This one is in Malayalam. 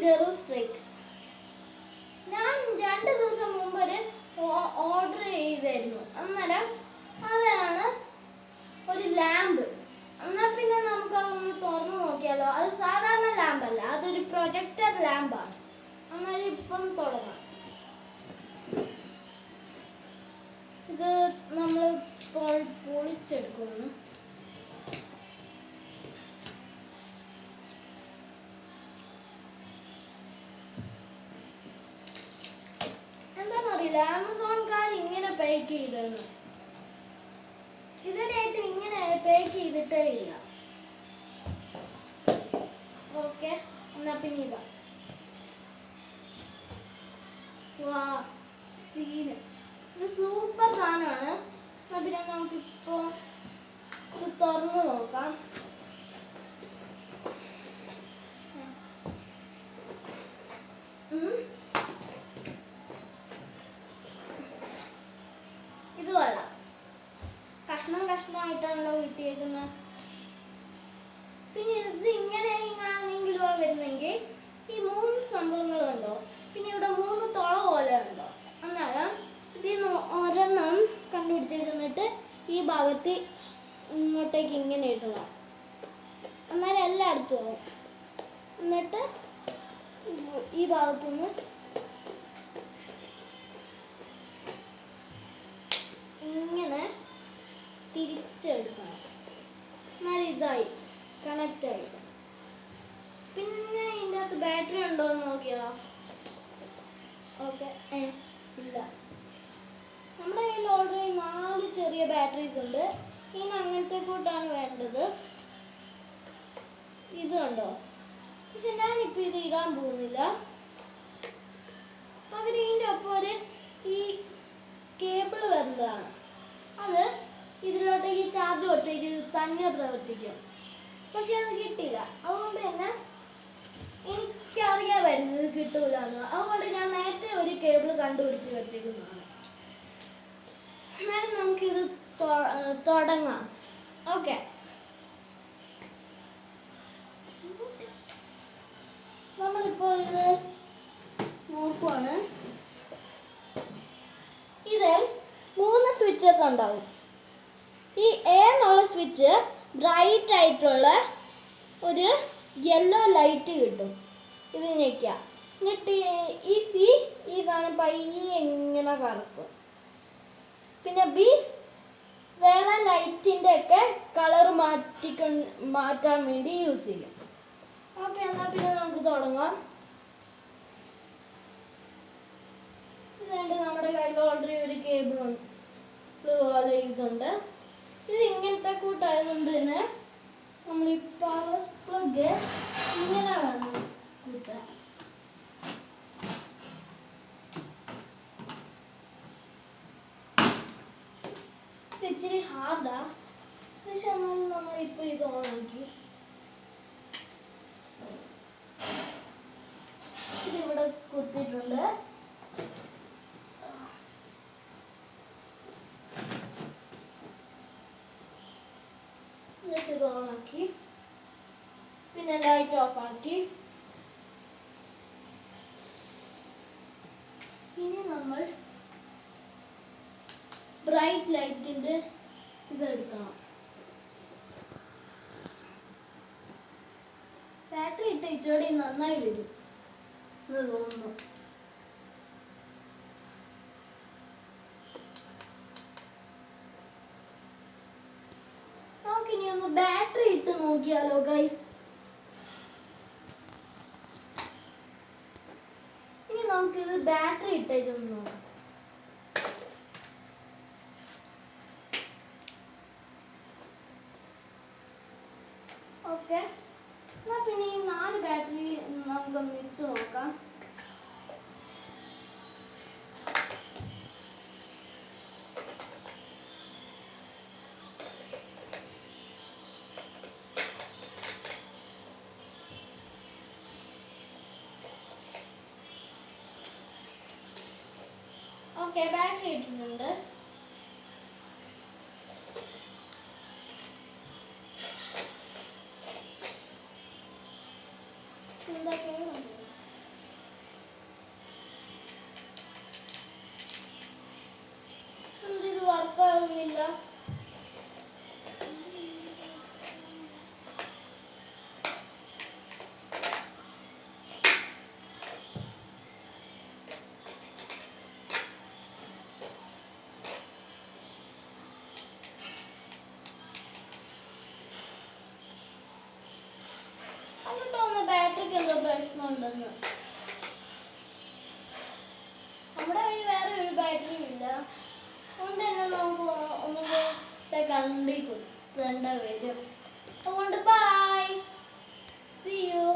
Dangerous strike. ഞാൻ 2 ദിവസം മുമ്പ് ഒരു ഓർഡർ ചെയ്തായിരുന്നു. അന്നേരം അതാണ് ഒരു ലാമ്പ്. എന്നാൽ പിന്നെ നമുക്ക് അതൊന്ന് തുറന്നു നോക്കിയാലോ. അത് സാധാരണ ലാമ്പല്ല, അതൊരു പ്രൊജക്ടർ ലാമ്പാണ്. അന്നേരം ഇപ്പം തുടങ്ങാം. ഇത് നമ്മൾ പൊളിച്ചെടുക്കുന്നു. എന്താണെന്നറിയില്ല, ആമസോൺകാർ ഇങ്ങനെ പാക്ക് ചെയ്തെന്ന്. ഇതിനായിട്ട് ഇങ്ങനെ പാക്ക് ചെയ്തിട്ടേ ഇല്ല. ഓക്കെ, എന്നാ പിന്നെ ഇതാ. വാ, സീന്. ഇത് സൂപ്പർ സാധനമാണ്. എന്നാ പിന്നെ നമുക്കിപ്പോ ഇത് തുറന്നു നോക്കാം. ഇത് കൊള്ളാം. കഷ്ണമായിട്ടാണല്ലോ കിട്ടിയേക്കുന്നത്. പിന്നെ ഇത് ഇങ്ങനെ ആണെങ്കിൽ വരുന്നെങ്കിൽ ഈ 3 സംഭവങ്ങളുണ്ടോ, പിന്നെ ഇവിടെ 3 തുള പോലെ ഉണ്ടോ. അന്നേരം ഇതിൽ ഒരെണ്ണം കണ്ടുപിടിച്ചിട്ട് ഈ ഭാഗത്ത് ഇങ്ങോട്ടേക്ക് ഇങ്ങനെ ഇടുക. അന്നേരം എല്ലായിടത്തും ആവും. എന്നിട്ട് ഈ ഭാഗത്തുനിന്ന് ഇങ്ങനെ തിരിച്ചെടുക്കണം. എന്നാലും ഇതായി കണക്റ്റ് ആയി. പിന്നെ ഇതിൻ്റെ അകത്ത് ബാറ്ററി ഉണ്ടോ എന്ന് നോക്കിയാലോ. ഓക്കെ, ഇല്ല. നമ്മുടെ കയ്യിൽ ഓൾറെഡി 4 ചെറിയ ബാറ്ററീസ് ഉണ്ട്. ഇനി അങ്ങനത്തെ കൂട്ടാണ് വേണ്ടത്. ഇത് കണ്ടോ. പക്ഷെ ഞാനിപ്പോൾ ഇത് ഇടാൻ പോകുന്നില്ല. പകരം ഇതിൻ്റെ ഒപ്പം ഈ കേബിൾ വരുന്നതാണ്. അത് ഇതിലോട്ടേക്ക് ചാർജ് കൊടുത്തേക്ക് ഇത് തന്നെ പ്രവർത്തിക്കും. പക്ഷെ അത് കിട്ടില്ല. അതുകൊണ്ട് തന്നെ എനിക്കറിയാമായിരുന്നു ഇത് കിട്ടൂല എന്ന്. അതുകൊണ്ട് ഞാൻ നേരത്തെ ഒരു കേബിൾ കണ്ടുപിടിച്ച് വെച്ചേക്കുന്നതാണ്. എന്നാലും നമുക്കിത് തുടങ്ങാം. ഓക്കെ, നമ്മളിപ്പോൾ ഇത് നോക്കുവാണ്. ഇതിൽ 3 സ്വിച്ചസ് ഉണ്ടാവും. ഈ എ എന്നുള്ള സ്വിച്ച് ബ്രൈറ്റ് ആയിട്ടുള്ള ഒരു യെല്ലോ ലൈറ്റ് കിട്ടും. ഇത് ഞെക്കുക. എന്നിട്ട് ഈ സി ഈ സാധനം പയ്യെ എങ്ങനെ കറക്കും. പിന്നെ ബി വേറെ ലൈറ്റിൻ്റെ ഒക്കെ കളർ മാറ്റാൻ വേണ്ടി യൂസ് ചെയ്യും. ഓക്കെ, എന്നാൽ പിന്നെ നമുക്ക് തുടങ്ങാം. ഇതുണ്ട്, നമ്മുടെ കയ്യിൽ ഓൾറെഡി ഒരു കേബിൾ പോലെ ഇതുണ്ട്. ഇത് ഇങ്ങനത്തെ കൂട്ടായതുകൊണ്ട് തന്നെ നമ്മൾ ഈ പവർ പ്ലഗ് ഇങ്ങനെ വേണം കൂട്ടാൻ. ഇത് ഇച്ചിരി ഹാർഡാ. പക്ഷെ എന്നാലും നമ്മളിപ്പോൾ ഇത് ഓണാക്കി. ഇതിവിടെ കുത്തിയിട്ടുണ്ട്. ഇത് ഓണാക്കി. പിന്നെ ലൈറ്റ് ഓഫ് ആക്കി. ഇനി നമ്മൾ ബ്രൈറ്റ് ലൈറ്റിൻ്റെ ഇതെടുക്കണം. ബാറ്ററി ഇട്ട് ഇച്ചോടെ നന്നായി വരും എന്ന് തോന്നുന്നു. നമുക്കിനി ഒന്ന് ബാറ്ററി ഇട്ട് നോക്കിയാലോ ഗൈസ്. ഇനി നമുക്കിത് ബാറ്ററി ഇട്ടേക്കൊന്ന് നോക്കാം. ഓക്കെ, എന്നാൽ പിന്നെ ഈ 4 ബാറ്ററി നമുക്കൊന്ന് ഇട്ട് നോക്കാം. ഓക്കെ, ബാറ്ററി ഇട്ടിട്ടുണ്ട്. ആവുന്നില്ല. ബാറ്ററിക്ക് എന്തോ പ്രശ്നമുണ്ടെന്ന്. നമ്മുടെ കയ്യിൽ വേറെ ഒരു ബാറ്ററി ഇല്ല, അതുകൊണ്ട് തന്നെ നമുക്ക് ഒന്നുകൂടെ കണ്ടി കുത്തേണ്ട വരും. അതുകൊണ്ട് ബൈ, സീ യു.